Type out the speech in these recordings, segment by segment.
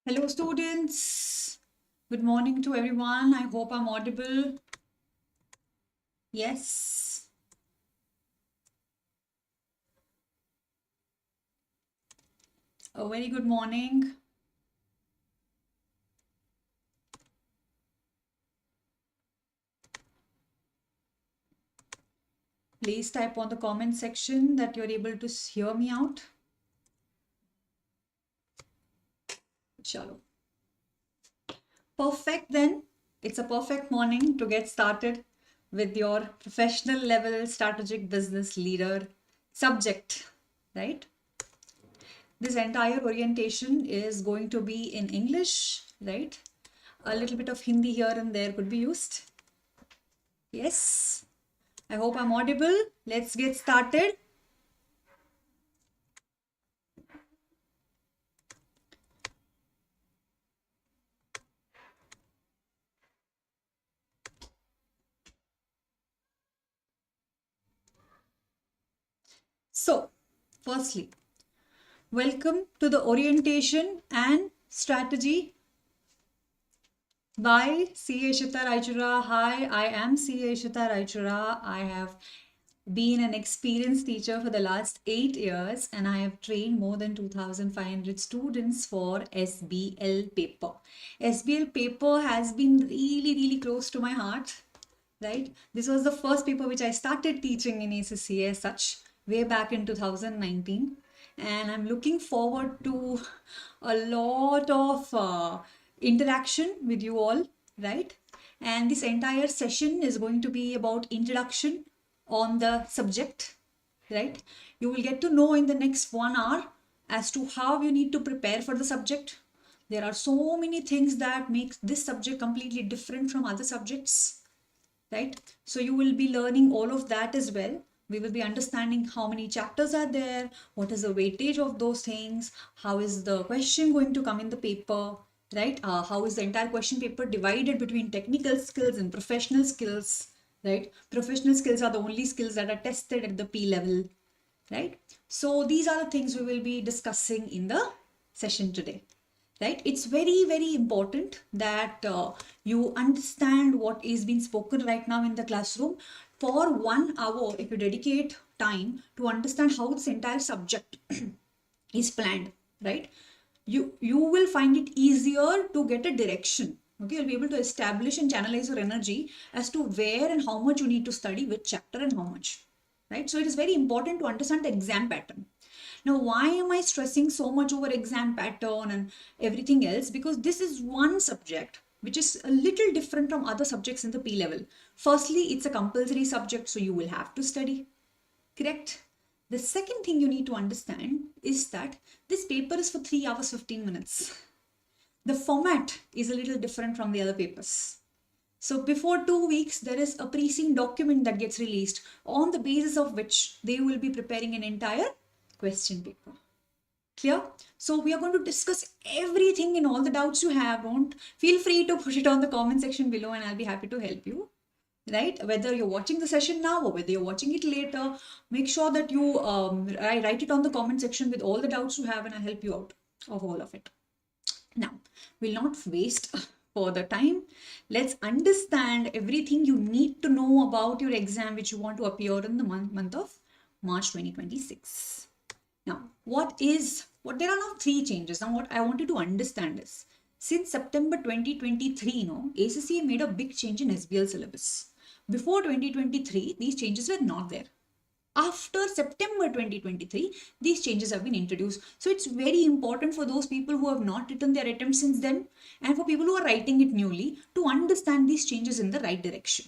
Hello students, good morning to everyone. I hope I'm audible. Yes. A very good morning. Please type on the comment section that you're able to hear me out. Chalo. Perfect then. It's a perfect morning to get started with your professional level strategic business leader subject, right? This entire orientation is going to be in English, right? A little bit of Hindi here and there could be used. Yes. I hope I'm audible. Let's get started. So, firstly, welcome to the orientation and strategy by CA Ishita Raichura. Hi, I am CA Ishita Raichura. I have been an experienced teacher for the last 8 years and I have trained more than 2,500 students for SBL paper. SBL paper has been really close to my heart, right? This was the first paper which I started teaching in ACCA as such way back in 2019, and I'm looking forward to a lot of interaction with you all, right? And this entire session is going to be about introduction on the subject, right? You will get to know in the next 1 hour as to how you need to prepare for the subject. There are so many things that makes this subject completely different from other subjects, right? So you will be learning all of that as well. We will be understanding how many chapters are there, what is the weightage of those things, how is the question going to come in the paper, right? How is the entire question paper divided between technical skills and professional skills, right? Professional skills are the only skills that are tested at the P level, right? So these are the things we will be discussing in the session today, right? It's very important that you understand what is being spoken right now in the classroom. For 1 hour, if you dedicate time to understand how this entire subject is planned, right, you will find it easier to get a direction. Okay, you'll be able to establish and channelize your energy as to where and how much you need to study, which chapter and how much, right? So it is very important to understand the exam pattern. Now, why am I stressing so much over exam pattern and everything else? Because this is one subject which is a little different from other subjects in the P level. Firstly, it's a compulsory subject, so you will have to study, correct? The second thing you need to understand is that this paper is for 3 hours 15 minutes. The format is a little different from the other papers. So before 2 weeks, there is a pre-seen document that gets released on the basis of which they will be preparing an entire question paper. Clear? So we are going to discuss everything and all the doubts you have. Don't feel free to put it on the comment section below and I'll be happy to help you. Right? Whether you're watching the session now or whether you're watching it later, make sure that you write it on the comment section with all the doubts you have and I'll help you out of all of it. Now, we'll not waste further time. Let's understand everything you need to know about your exam which you want to appear in the month of March 2026. Now, there are now 3 changes. Now, what I want you to understand is, since September 2023, ACCA made a big change in SBL syllabus. Before 2023, these changes were not there. After September 2023, these changes have been introduced. So it's very important for those people who have not written their attempts since then and for people who are writing it newly to understand these changes in the right direction.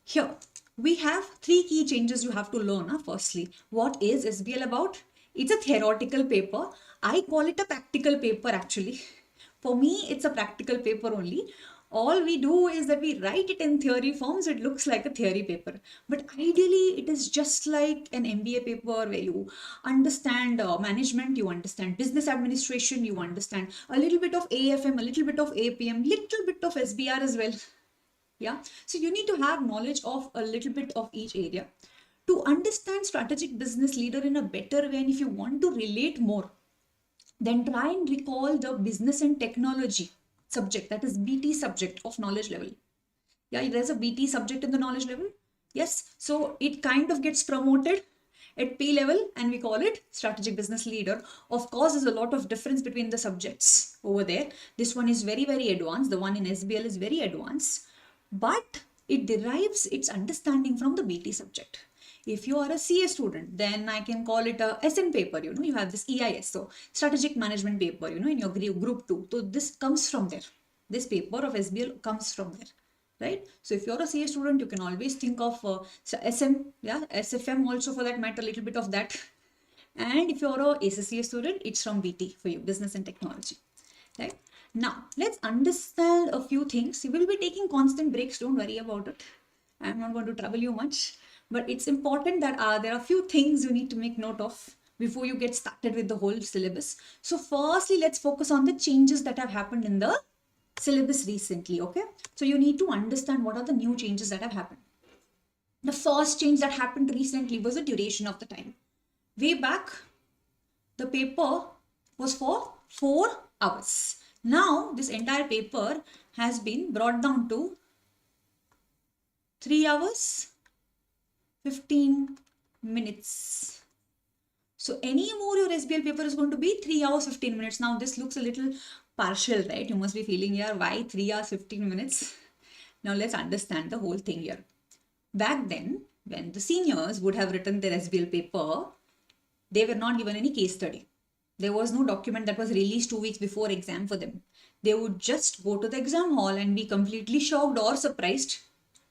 Here, we have 3 key changes you have to learn. Firstly, what is SBL about? It's a theoretical paper. I call it a practical paper actually. For me, it's a practical paper only. All we do is that we write it in theory form, so it looks like a theory paper. But ideally, it is just like an MBA paper where you understand management, you understand business administration, you understand a little bit of AFM, a little bit of APM, little bit of SBR as well. Yeah, so you need to have knowledge of a little bit of each area to understand strategic business leader in a better way. And if you want to relate more, then try and recall the business and technology subject, that is BT subject of knowledge level. Yeah, there's a BT subject in the knowledge level. Yes, so it kind of gets promoted at P level and we call it strategic business leader. Of course, there's a lot of difference between the subjects over there. This one is very advanced. The one in SBL is very advanced, but it derives its understanding from the BT subject. If you are a CA student, then I can call it a SN paper, you have this EIS, so strategic management paper, in your group 2. So this comes from there. This paper of SBL comes from there, right? So if you're a CA student, you can always think of SM, yeah, SFM also for that matter, a little bit of that. And if you're a ACCA student, it's from BT for you, Business and Technology, right? Now, let's understand a few things. You will be taking constant breaks, don't worry about it. I'm not going to trouble you much, but it's important that there are a few things you need to make note of before you get started with the whole syllabus. So firstly, let's focus on the changes that have happened in the syllabus recently, okay? So you need to understand what are the new changes that have happened. The first change that happened recently was the duration of the time. Way back, the paper was for 4 hours. Now, this entire paper has been brought down to 3 hours, 15 minutes. So, anymore your SBL paper is going to be 3 hours, 15 minutes. Now, this looks a little partial, right? You must be feeling here, why 3 hours, 15 minutes? Now, let's understand the whole thing here. Back then, when the seniors would have written their SBL paper, they were not given any case study. There was no document that was released 2 weeks before exam for them. They would just go to the exam hall and be completely shocked or surprised,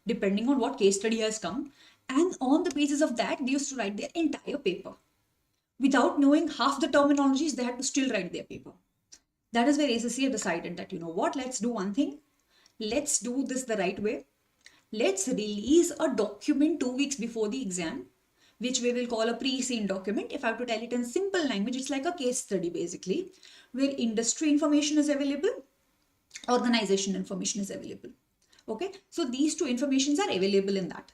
depending on what case study has come. And on the basis of that, they used to write their entire paper. Without knowing half the terminologies, they had to still write their paper. That is where ACCA decided that, you know what, let's do one thing. Let's do this the right way. Let's release a document 2 weeks before the exam, which we will call a pre-scene document. If I have to tell it in simple language, it's like a case study basically, where industry information is available, organization information is available. Okay, so these two informations are available in that.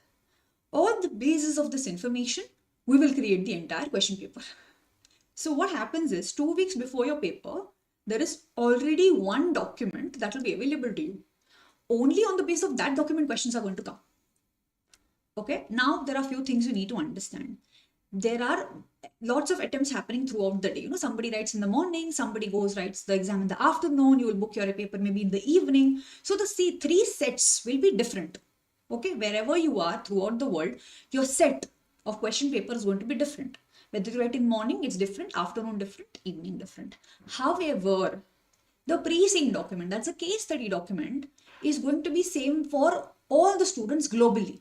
On the basis of this information, we will create the entire question paper. So what happens is 2 weeks before your paper, there is already one document that will be available to you. Only on the basis of that document, questions are going to come. Okay, now there are a few things you need to understand. There are lots of attempts happening throughout the day. You know, somebody writes in the morning, somebody writes the exam in the afternoon, you will book your paper maybe in the evening. So the 3 sets will be different. Okay, wherever you are throughout the world, your set of question paper is going to be different. Whether you write in morning, it's different, afternoon different, evening different. However, the pre-scene document, that's a case study document, is going to be same for all the students globally.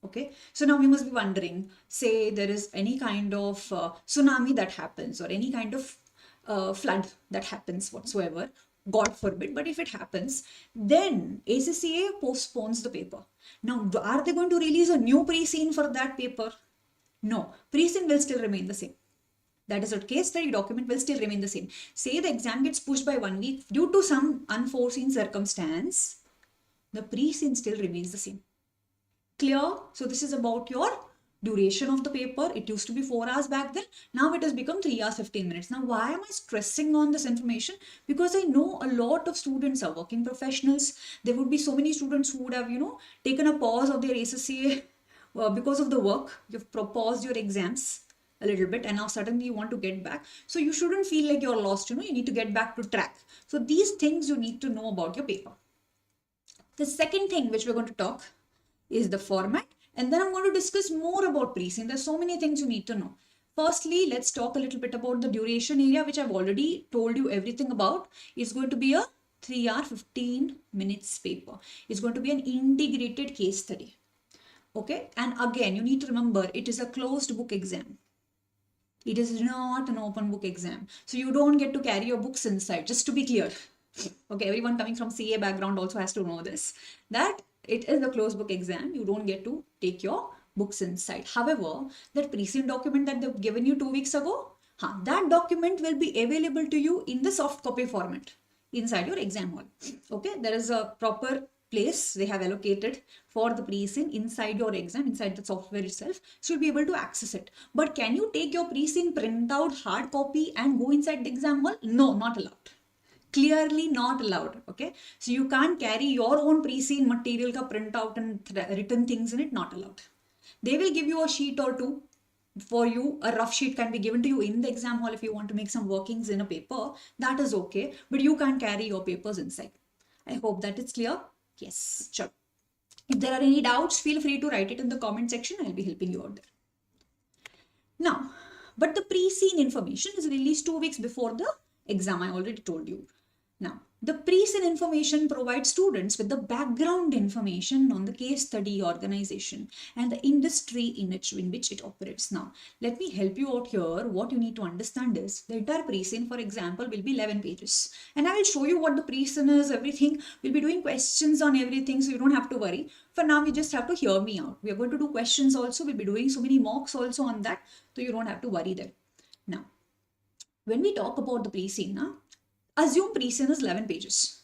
Okay, so now you must be wondering, say there is any kind of tsunami that happens or any kind of flood that happens whatsoever, God forbid, but if it happens, then ACCA postpones the paper. Now, are they going to release a new pre-scene for that paper? No, pre-scene will still remain the same. That is, a case study document will still remain the same. Say the exam gets pushed by 1 week due to some unforeseen circumstance, the pre-scene still remains the same. Clear? So this is about your duration of the paper. It used to be 4 hours back then. Now it has become 3 hours, 15 minutes. Now, why am I stressing on this information? Because I know a lot of students are working professionals. There would be so many students who would have, taken a pause of their ACCA because of the work. You've paused your exams a little bit and now suddenly you want to get back. So you shouldn't feel like you're lost, you need to get back to track. So these things you need to know about your paper. The second thing which we're going to talk is the format, and then I'm going to discuss more about pre-scene. There's so many things you need to know. Firstly, let's talk a little bit about the duration area, which I've already told you everything about. It's going to be a 3 hour 15 minutes paper. It's going to be an integrated case study. Okay, and again, you need to remember it is a closed book exam. It is not an open book exam. So you don't get to carry your books inside, just to be clear. Okay, everyone coming from CA background also has to know this, that it is a closed book exam. You don't get to take your books inside. However, that pre-scene document that they've given you 2 weeks ago, that document will be available to you in the soft copy format inside your exam hall. Okay, there is a proper place they have allocated for the pre-scene inside your exam, inside the software itself. So you'll be able to access it. But can you take your pre-scene printout, hard copy and go inside the exam hall? No, not allowed. Clearly not allowed. Okay, so you can't carry your own pre-scene material ka print out and written things in it. Not allowed. They will give you a sheet or two for you. A rough sheet can be given to you in the exam hall if you want to make some workings in a paper. That is okay, but you can't carry your papers inside. I hope that it's clear. Yes, sure. If there are any doubts, feel free to write it in the comment section. I'll be helping you out there. Now, but the pre-scene information is released 2 weeks before the exam. I already told you. Now, The pre-seen information provides students with the background information on the case study organization and the industry in which it operates. Now, let me help you out here. What you need to understand is the entire pre-seen, for example, will be 11 pages. And I will show you what the pre-seen is, everything. We'll be doing questions on everything, so you don't have to worry. For now, you just have to hear me out. We are going to do questions also. We'll be doing so many mocks also on that, so you don't have to worry there. Now, when we talk about the pre-seen, assume pre-seen is 11 pages.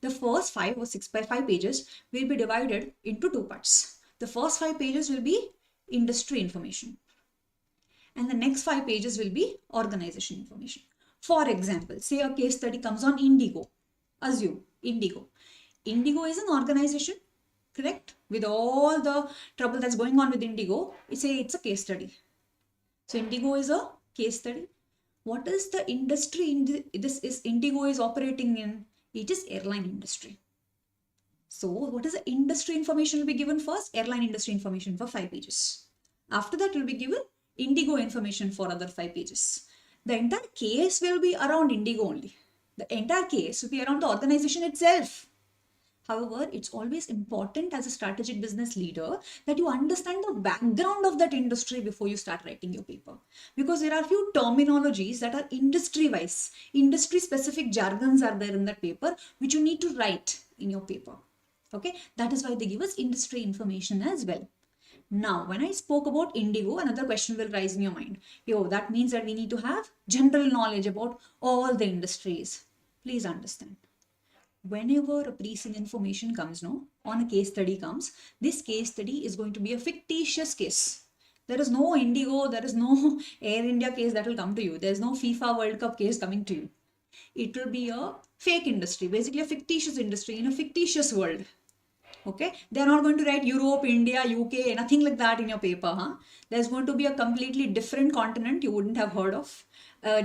The first 5 or 6 by 5 pages will be divided into 2 parts. The first 5 pages will be industry information. And the next 5 pages will be organization information. For example, say a case study comes on Indigo. Assume Indigo. Indigo is an organization, correct? With all the trouble that's going on with Indigo, it's a case study. So Indigo is a case study. What is the industry Indigo is operating in? It is airline industry. So what is the industry information will be given first? Airline industry information for 5 pages. After that, will be given Indigo information for other 5 pages. The entire case will be around Indigo only. The entire case will be around the organization itself. However, it's always important as a strategic business leader that you understand the background of that industry before you start writing your paper. Because there are few terminologies that are industry-wise. Industry-specific jargons are there in that paper, which you need to write in your paper. Okay, that is why they give us industry information as well. Now, when I spoke about Indigo, another question will rise in your mind. That means that we need to have general knowledge about all the industries. Please understand. Whenever a pre-seen information comes, on a case study comes, this case study is going to be a fictitious case. There is no Indigo, there is no Air India case that will come to you. There is no FIFA World Cup case coming to you. It will be a fake industry, basically a fictitious industry in a fictitious world. Okay, they are not going to write Europe, India, UK, nothing like that in your paper. There's going to be a completely different continent you wouldn't have heard of.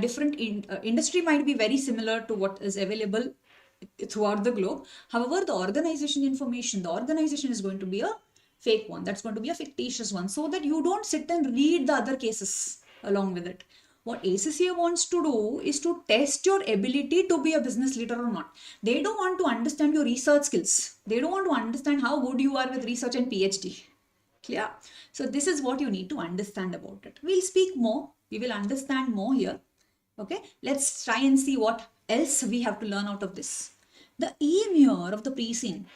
Different industry might be very similar to what is available throughout the globe. However, the organization information, the organization is going to be a fake one. That's going to be a fictitious one, so that you don't sit and read the other cases along with it. What ACCA wants to do is to test your ability to be a business leader or not. They don't want to understand your research skills. They don't want to understand how good you are with research and PhD. Clear? So this is what you need to understand about it. We'll speak more. We will understand more here. Okay, let's try and see what else we have to learn out of this. The aim here of the pre-seen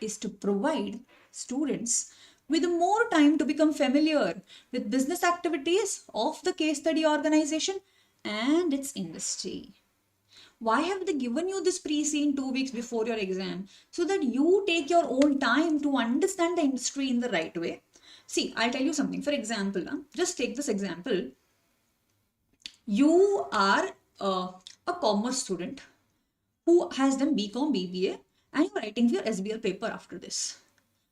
is to provide students with more time to become familiar with business activities of the case study organization and its industry. Why have they given you this pre-seen 2 weeks before your exam? So that you take your own time to understand the industry in the right way. See, I'll tell you something. For example, just take this example. You are a commerce student who has done BCom, BBA, and you're writing your SBL paper after this.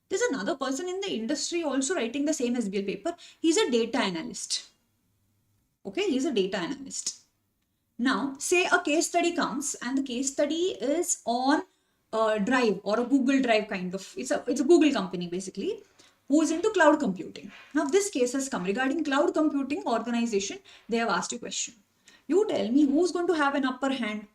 There's another person in the industry also writing the same SBL paper. He's a data analyst. Okay, he's a data analyst. Now, say a case study comes and the case study is on a Drive or a Google Drive kind of. It's a Google company basically who is into cloud computing. Now, this case has come regarding cloud computing organization. They have asked you a question. You tell me who's going to have an upper hand.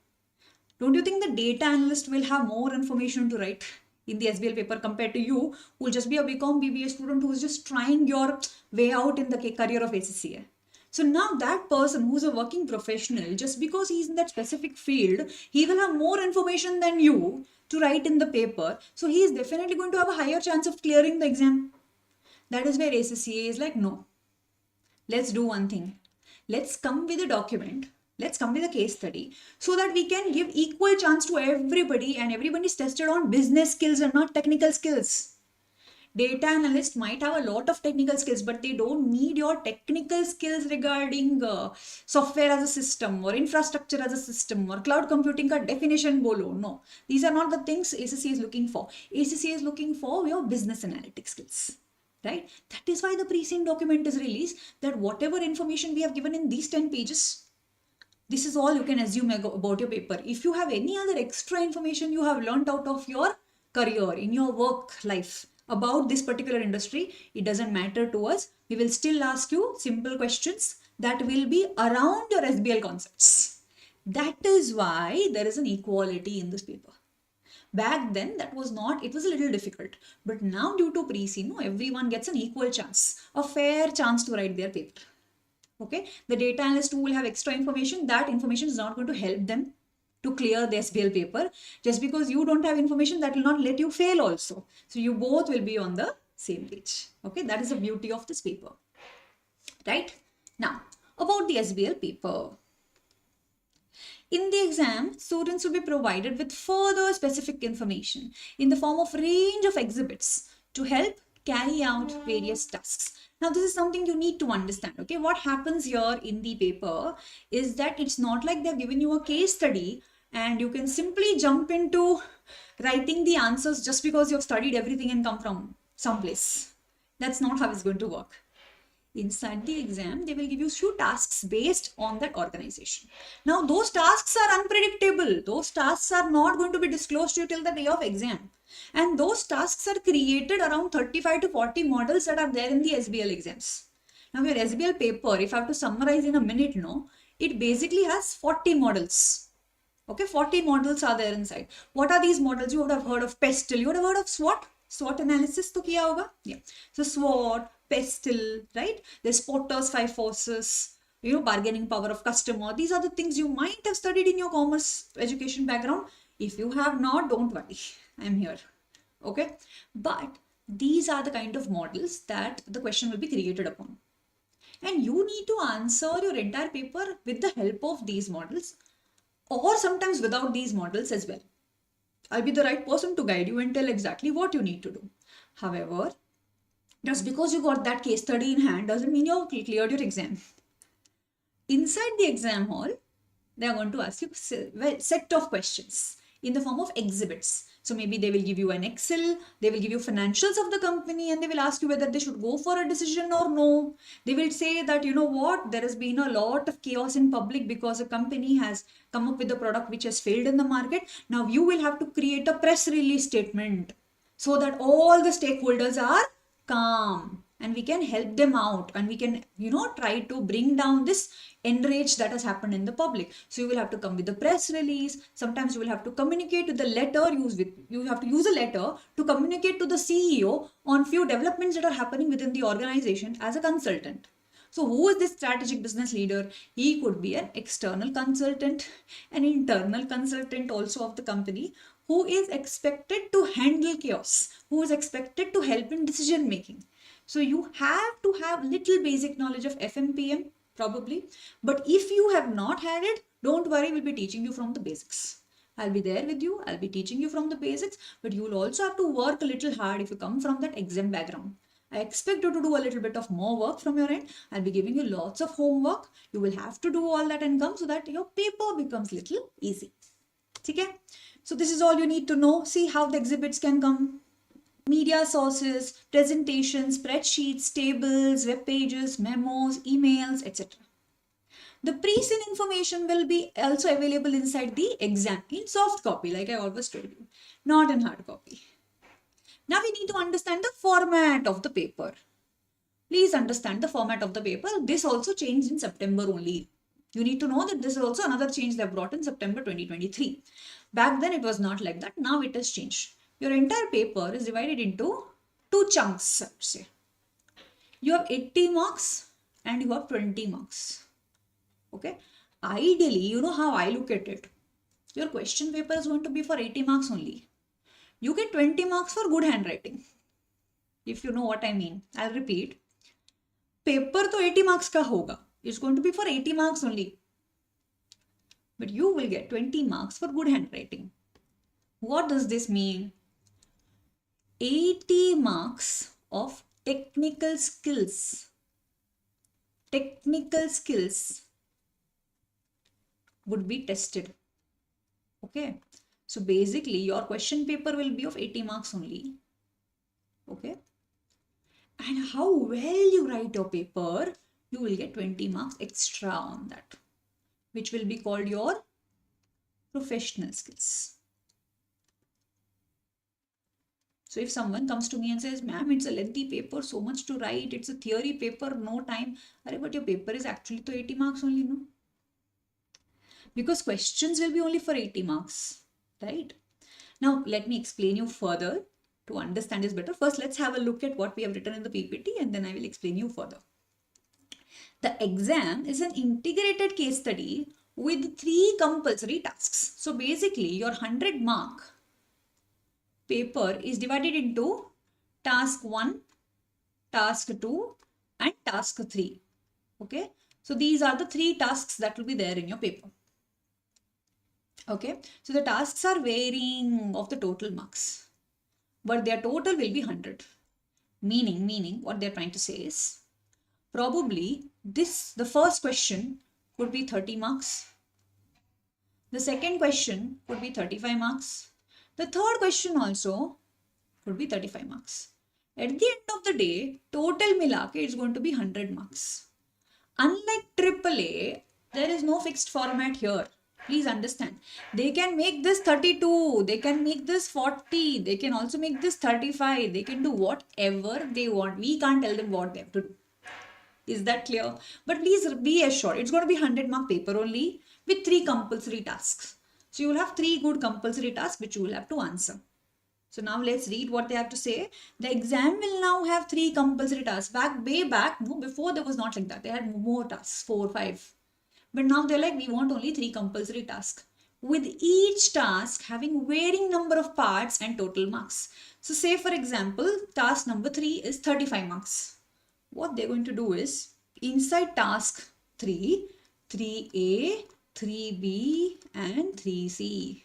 Don't you think the data analyst will have more information to write in the SBL paper compared to you, who will just be a BCom BBA student who is just trying your way out in the career of ACCA? So now that person who's a working professional, just because he's in that specific field, he will have more information than you to write in the paper. So he is definitely going to have a higher chance of clearing the exam. That is where ACCA is like, no, let's do one thing. Let's come with a document. Let's come with a case study so that we can give equal chance to everybody, and everybody is tested on business skills and not technical skills. Data analyst might have a lot of technical skills, but they don't need your technical skills regarding software as a system or infrastructure as a system or cloud computing ka definition bolo. No, these are not the things ACCA is looking for. ACCA is looking for your business analytics skills. Right? That is why the pre-seen document is released, that whatever information we have given in these 10 pages, this is all you can assume about your paper. If you have any other extra information you have learned out of your career, in your work life about this particular industry, it doesn't matter to us. We will still ask you simple questions that will be around your SBL concepts. That is why there is an equality in this paper. Back then, that was not, it was a little difficult. But now due to pre-C, no, everyone gets an equal chance, a fair chance to write their paper. Okay, the data analyst who will have extra information, that information is not going to help them to clear the SBL paper. Just because you don't have information, that will not let you fail also. So you both will be on the same page. Okay, that is the beauty of this paper. Right? Now, about the SBL paper. In the exam, students will be provided with further specific information in the form of range of exhibits to help carry out various tasks. Now, this is something you need to understand. Okay, what happens here in the paper is that it's not like they've given you a case study and you can simply jump into writing the answers just because you've studied everything and come from someplace. That's not how it's going to work. Inside the exam, they will give you few tasks based on that organization. Now, those tasks are unpredictable. Those tasks are not going to be disclosed to you till the day of exam. And those tasks are created around 35 to 40 models that are there in the SBL exams. Now, your SBL paper, if I have to summarize in a minute, no, it basically has 40 models. Okay, 40 models are there inside. What are these models? You would have heard of PESTEL. You would have heard of SWOT. SWOT analysis to kiya hoga? Yeah. So SWOT, PESTEL, right? There's Potter's 5 forces, bargaining power of customer. These are the things you might have studied in your commerce education background. If you have not, don't worry. I'm here. Okay. But these are the kind of models that the question will be created upon. And you need to answer your entire paper with the help of these models or sometimes without these models as well. I'll be the right person to guide you and tell exactly what you need to do. However, just because you got that case study in hand doesn't mean you've cleared your exam. Inside the exam hall, they are going to ask you a set of questions in the form of exhibits. So maybe they will give you an Excel, they will give you financials of the company, and they will ask you whether they should go for a decision or no. They will say that, you know what, there has been a lot of chaos in public because a company has come up with a product which has failed in the market. Now you will have to create a press release statement so that all the stakeholders are calm and we can help them out and we can, try to bring down this enrage that has happened in the public. So you will have to come with a press release. Sometimes you will have to communicate with the letter, you have to use a letter to communicate to the CEO on few developments that are happening within the organization as a consultant. So who is this strategic business leader? He could be an external consultant, an internal consultant also of the company, who is expected to handle chaos, who is expected to help in decision making. So you have to have little basic knowledge of FMPM probably, but if you have not had it, don't worry, we'll be teaching you from the basics. I'll be there with you, I'll be teaching you from the basics, but you will also have to work a little hard if you come from that exam background. I expect you to do a little bit of more work from your end. I'll be giving you lots of homework. You will have to do all that and come so that your paper becomes little easy. Okay? So this is all you need to know. See how the exhibits can come. Media sources, presentations, spreadsheets, tables, web pages, memos, emails, etc. The pre-seen information will be also available inside the exam in soft copy, like I always told you, not in hard copy. Now we need to understand the format of the paper. Please understand the format of the paper. This also changed in September only. You need to know that this is also another change they have brought in September 2023. Back then it was not like that. Now it has changed. Your entire paper is divided into two chunks, I would say. You have 80 marks and you have 20 marks. Okay. Ideally, you know how I look at it. Your question paper is going to be for 80 marks only. You get 20 marks for good handwriting. If you know what I mean. I'll repeat. Paper to 80 marks ka hoga. It's going to be for 80 marks only. But you will get 20 marks for good handwriting. What does this mean? 80 marks of technical skills. Technical skills would be tested. Okay. So basically your question paper will be of 80 marks only. Okay. And how well you write your paper, you will get 20 marks extra on that, which will be called your professional skills. So if someone comes to me and says, ma'am, it's a lengthy paper, so much to write, it's a theory paper, no time. But your paper is actually to 80 marks only, no? because questions will be only for 80 marks, right? Now, let me explain you further to understand this better. First, let's have a look at what we have written in the PPT and then I will explain you further. The exam is an integrated case study with 3 compulsory tasks. So basically, your 100 mark paper is divided into task 1, task 2 and task 3. Okay. So these are the 3 tasks that will be there in your paper. Okay. So the tasks are varying of the total marks, but their total will be 100. Meaning what they're trying to say is, probably the first question could be 30 marks. The second question could be 35 marks. The third question also could be 35 marks. At the end of the day, total milake is going to be 100 marks. Unlike AAA, there is no fixed format here. Please understand. They can make this 32, they can make this 40, they can also make this 35, they can do whatever they want. We can't tell them what they have to do. Is that clear? But please be assured, it's going to be 100 mark paper only with 3 compulsory tasks. So you will have 3 good compulsory tasks which you will have to answer. So now let's read what they have to say. The exam will now have 3 compulsory tasks. Way back, no, before there was not like that. They had more tasks, 4, 5. But now they're like, we want only 3 compulsory tasks, with each task having varying number of parts and total marks. So say for example, task number 3 is 35 marks. What they're going to do is, inside task 3, 3A, 3B and 3C.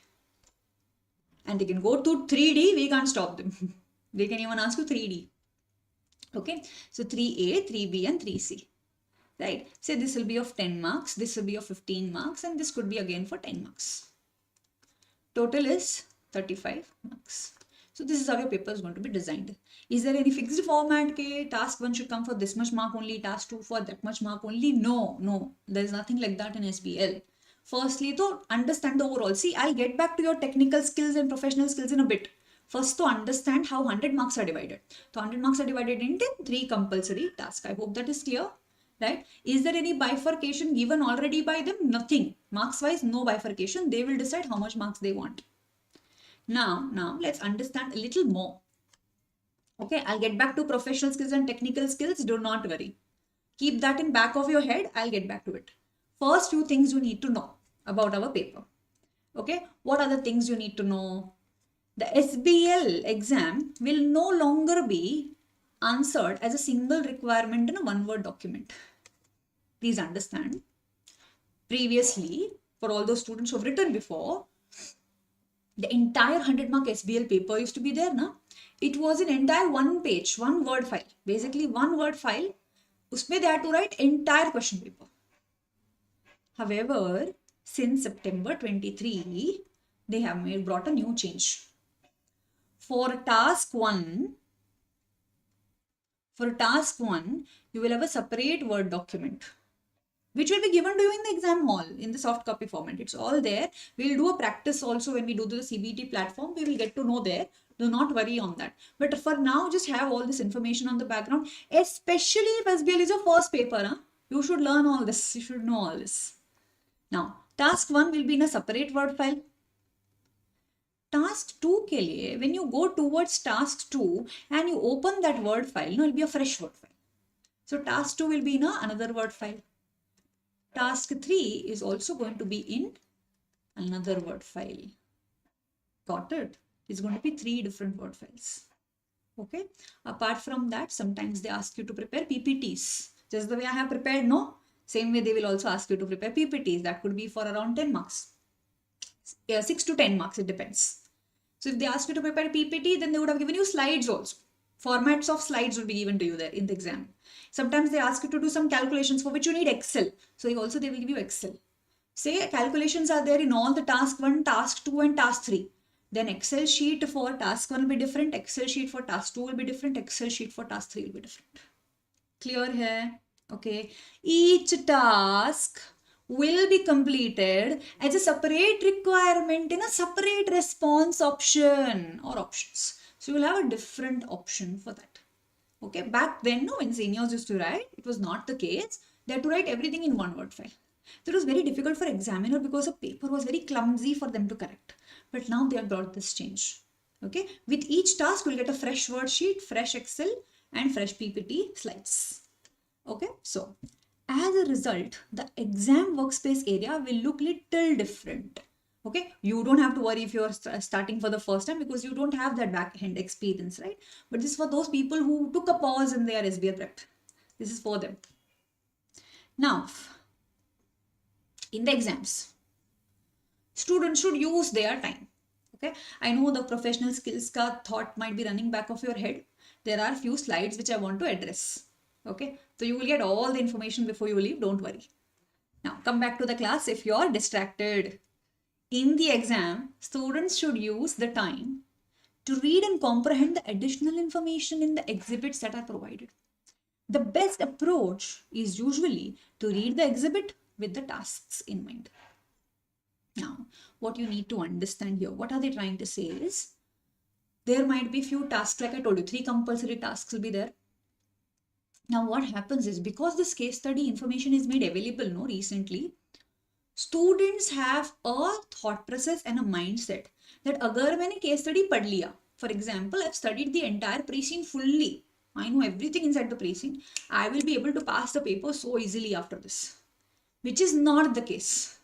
And they can go to 3D, we can't stop them. They can even ask you 3D. Okay, so 3A, 3B and 3C. Right, say this will be of 10 marks, this will be of 15 marks and this could be again for 10 marks. Total is 35 marks. So this is how your paper is going to be designed. Is there any fixed format? Okay, task 1 should come for this much mark only, task 2 for that much mark only? No, there's nothing like that in SBL. Firstly, to understand the overall. See, I'll get back to your technical skills and professional skills in a bit. First, to understand how 100 marks are divided. So 100 marks are divided into 3 compulsory tasks. I hope that is clear. Right? Is there any bifurcation given already by them? Nothing. Marks wise, no bifurcation. They will decide how much marks they want. Now let's understand a little more. Okay, I'll get back to professional skills and technical skills. Do not worry. Keep that in back of your head. I'll get back to it. First, 2 things you need to know about our paper. Okay, what are the things you need to know? The SBL exam will no longer be answered as a single requirement in a 1-word document. Please understand. Previously, for all those students who have written before, the entire 100 mark SBL paper used to be there, na? It was an entire 1 page, 1 word file. Basically 1 word file. Usme they had to write entire question paper. However, since September 23, they have brought a new change. For task 1, you will have a separate Word document, which will be given to you in the exam hall in the soft copy format. It's all there. We'll do a practice also when we do the CBT platform. We will get to know there. Do not worry on that. But for now, just have all this information on the background, especially if SBL is your first paper. Huh? You should learn all this. You should know all this. Now, task 1 will be in a separate Word file. Task 2 के लिए, when you go towards task 2 and you open that Word file, no, it will be a fresh Word file. So task 2 will be in another Word file. Task 3 is also going to be in another Word file. Got it? It's going to be 3 different Word files. Okay. Apart from that, sometimes they ask you to prepare PPTs. Just the way I have prepared, no? Same way they will also ask you to prepare PPTs. That could be for around 10 marks. 6 to 10 marks, it depends. So if they ask you to prepare a PPT, then they would have given you slides also. Formats of slides will be given to you there in the exam. Sometimes they ask you to do some calculations for which you need Excel. So they will give you Excel. Say calculations are there in all the task 1, task 2 and task 3. Then Excel sheet for task 1 will be different. Excel sheet for task 2 will be different. Excel sheet for task 3 will be different. Clear here? Okay. Each task will be completed as a separate requirement in a separate response option or options. So you will have a different option for that. Okay, back then, no, when seniors used to write, it was not the case. They had to write everything in 1 word file. That was very difficult for examiner because the paper was very clumsy for them to correct. But now they have brought this change. Okay, with each task you'll get a fresh worksheet, fresh Excel and fresh PPT slides. Okay, so as a result, the exam workspace area will look little different. Okay, you don't have to worry if you're starting for the first time because you don't have that back-end experience, right? But this is for those people who took a pause in their SBL prep. This is for them. Now, in the exams, students should use their time. Okay, I know the professional skills ka thought might be running back of your head. There are few slides which I want to address. Okay, so you will get all the information before you leave, don't worry. Now come back to the class if you're distracted. In the exam, students should use the time to read and comprehend the additional information in the exhibits that are provided. The best approach is usually to read the exhibit with the tasks in mind. Now, what you need to understand here, what are they trying to say is, there might be few tasks, like I told you, 3 compulsory tasks will be there. Now, what happens is, because this case study information is made available recently, students have a thought process and a mindset that agar maine case study pad liya, for example, I've studied the entire pre-scene fully, I know everything inside the pre-scene, I will be able to pass the paper so easily after this, which is not the case,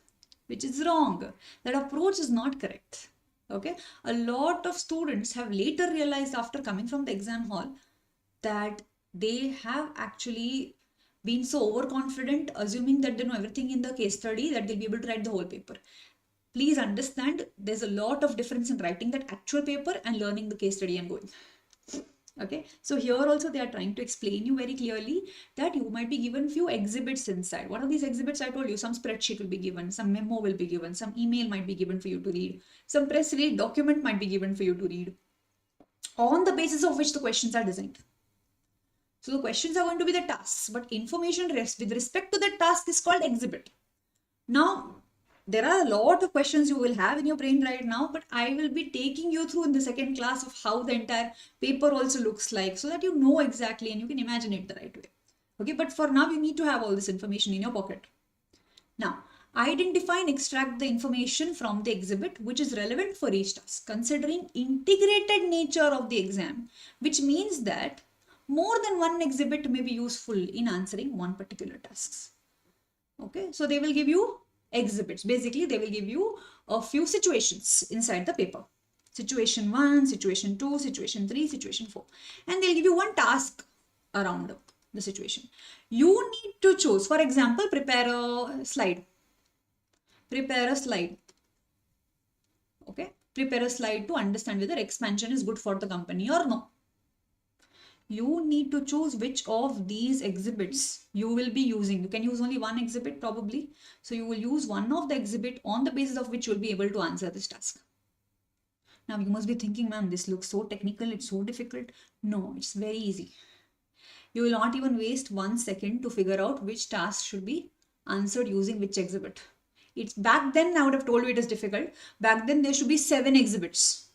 which is wrong. That approach is not correct. Okay, a lot of students have later realized after coming from the exam hall that they have actually been so overconfident, assuming that they know everything in the case study, that they'll be able to write the whole paper. Please understand, there's a lot of difference in writing that actual paper and learning the case study and going. Okay, so here also they are trying to explain you very clearly that you might be given few exhibits inside. What are these exhibits? I told you, some spreadsheet will be given, some memo will be given, some email might be given for you to read, some press release document might be given for you to read, on the basis of which the questions are designed. So the questions are going to be the tasks, but information with respect to that task is called exhibit. Now, there are a lot of questions you will have in your brain right now, but I will be taking you through in the second class of how the entire paper also looks like, so that you know exactly and you can imagine it the right way. Okay, but for now you need to have all this information in your pocket. Now, identify and extract the information from the exhibit which is relevant for each task, considering integrated nature of the exam, which means that more than one exhibit may be useful in answering one particular task. Okay, so they will give you exhibits. Basically, they will give you a few situations inside the paper. Situation 1, situation 2, situation 3, situation 4. And they'll give you one task around the situation. You need to choose, for example, prepare a slide. Prepare a slide. Okay, prepare a slide to understand whether expansion is good for the company or no. You need to choose which of these exhibits you will be using. You can use only one exhibit probably. So you will use one of the exhibit on the basis of which you will be able to answer this task. Now you must be thinking, ma'am, this looks so technical, it's so difficult. No, it's very easy. You will not even waste 1 second to figure out which task should be answered using which exhibit. It's back then I would have told you it is difficult. Back then there should be 7 exhibits.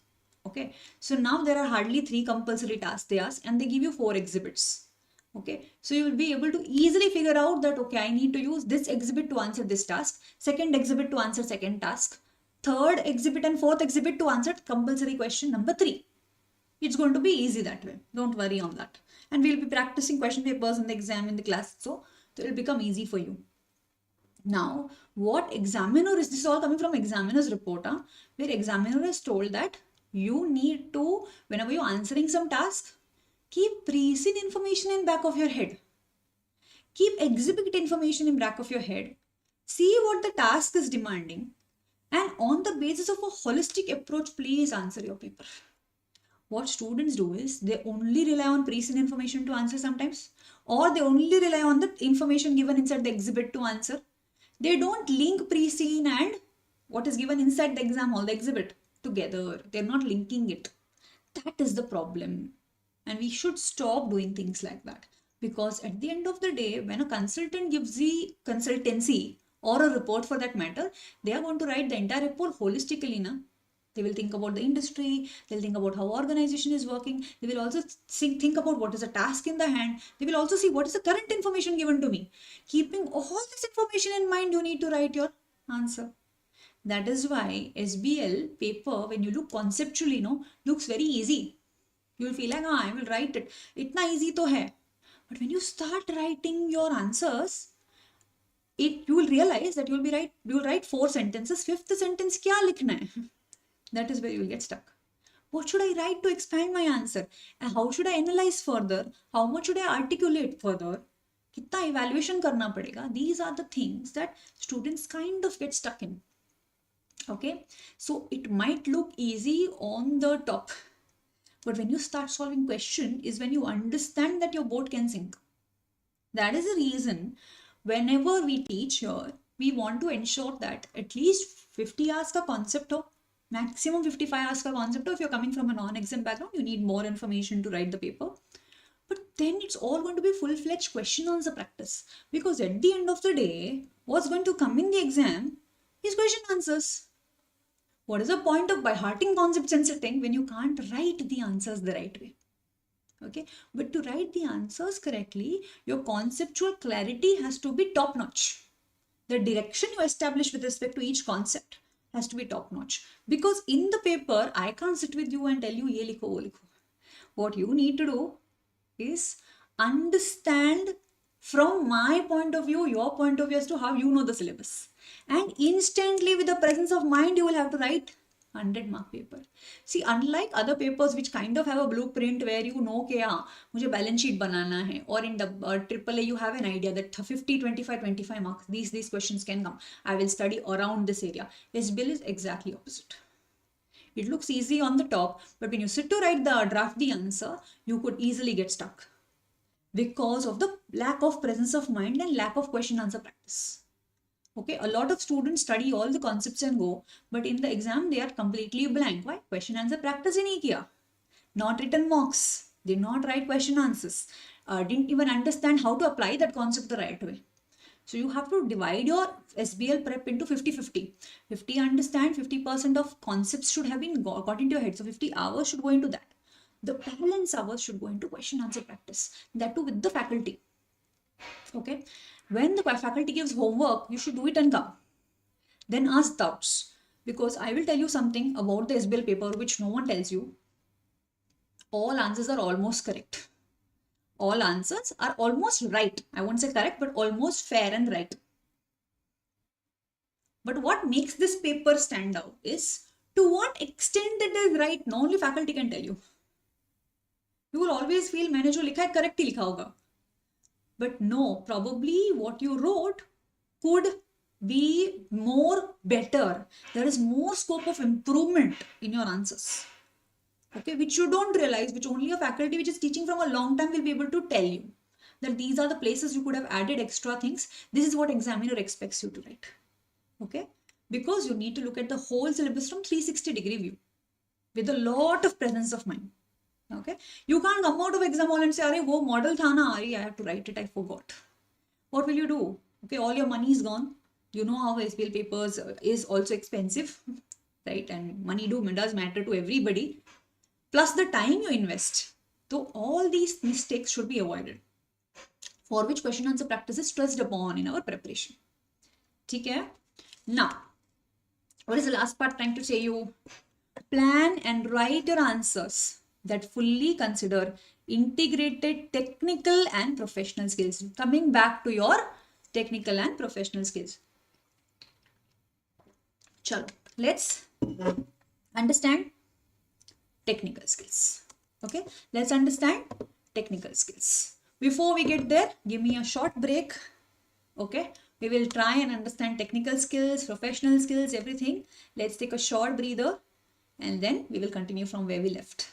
Okay, so now there are hardly 3 compulsory tasks they ask and they give you 4 exhibits. Okay, so you will be able to easily figure out that, okay, I need to use this exhibit to answer this task, second exhibit to answer second task, third exhibit and fourth exhibit to answer compulsory question number 3. It's going to be easy that way. Don't worry on that. And we'll be practicing question papers in the exam in the class. So it will become easy for you. Now, what examiner is, this is all coming from examiner's report, where examiner is told that you need to, whenever you're answering some task, keep pre-scene information in back of your head. Keep exhibit information in back of your head. See what the task is demanding. And on the basis of a holistic approach, please answer your paper. What students do is, they only rely on pre-scene information to answer sometimes. Or they only rely on the information given inside the exhibit to answer. They don't link pre-scene and what is given inside the exam hall, the exhibit, together. They're not linking it. That is the problem. And we should stop doing things like that. Because at the end of the day, when a consultant gives the consultancy or a report for that matter, they are going to write the entire report holistically. Na? They will think about the industry, they'll think about how organization is working, they will also think about what is a task in the hand, they will also see what is the current information given to me. Keeping all this information in mind, you need to write your answer. That is why SBL paper, when you look conceptually, looks very easy. You will feel like, I will write it. Itna easy to hai. But when you start writing your answers, you will realize that you will write 4 sentences. 5th sentence kya likhna hai? That is where you will get stuck. What should I write to expand my answer? And how should I analyze further? How much should I articulate further? Kitna evaluation karna padega? These are the things that students kind of get stuck in. Okay, so it might look easy on the top, but when you start solving question is when you understand that your boat can sink. That is the reason whenever we teach here, we want to ensure that at least 50 hours ka concept ho, maximum 55 hours ka concept ho. If you're coming from a non-exam background, you need more information to write the paper. But then it's all going to be full-fledged question answer practice, because at the end of the day, what's going to come in the exam is question answers. What is the point of by hearting concepts and sitting when you can't write the answers the right way? Okay, but to write the answers correctly, your conceptual clarity has to be top notch. The direction you establish with respect to each concept has to be top notch. Because in the paper, I can't sit with you and tell you, ye likho, wo likho. What you need to do is understand from my point of view, your point of view as to how you know the syllabus. And instantly with the presence of mind, you will have to write 100-mark paper. See, unlike other papers which kind of have a blueprint where you know कि हाँ मुझे balance sheet बनाना है, or in the AAA you have an idea that 50, 25 marks, these questions can come. I will study around this area. SBL is exactly opposite. It looks easy on the top, but when you sit to draft the answer, you could easily get stuck because of the lack of presence of mind and lack of question answer practice. Okay, a lot of students study all the concepts and go, but in the exam they are completely blank. Why? Question answer practice ही नहीं किया. Not written mocks. Did not write question answers. Didn't even understand how to apply that concept the right way. So you have to divide your SBL prep into 50-50. 50 understand, 50% of concepts should have been got into your head. So 50 hours should go into that. The balance hours should go into question answer practice. That too with the faculty. Okay. When the faculty gives homework, you should do it and come. Then ask doubts. Because I will tell you something about the SBL paper which no one tells you. All answers are almost correct. All answers are almost right. I won't say correct, but almost fair and right. But what makes this paper stand out is to what extent it is right, no only faculty can tell you. You will always feel मैंने जो लिखा है correct ही लिखा होगा. But no, probably what you wrote could be more better. There is more scope of improvement in your answers. Okay, which you don't realize, which only a faculty which is teaching from a long time will be able to tell you. That these are the places you could have added extra things. This is what examiner expects you to write. Okay, because you need to look at the whole syllabus from 360-degree view with a lot of presence of mind. Okay, you can't come out of exam hall and say, "Arey, wo model tha na, I have to write it, I forgot." What will you do? Okay, all your money is gone. You know how SBL papers is also expensive, right? And money does matter to everybody. Plus the time you invest. So all these mistakes should be avoided. For which question answer practice is stressed upon in our preparation. Okay? Now, what is the last part trying to say you? Plan and write your answers that fully consider integrated technical and professional skills. Coming back to your technical and professional skills. Chalo, let's understand technical skills. Okay, let's understand technical skills. Before we get there, give me a short break. Okay, we will try and understand technical skills, professional skills, everything. Let's take a short breather and then we will continue from where we left.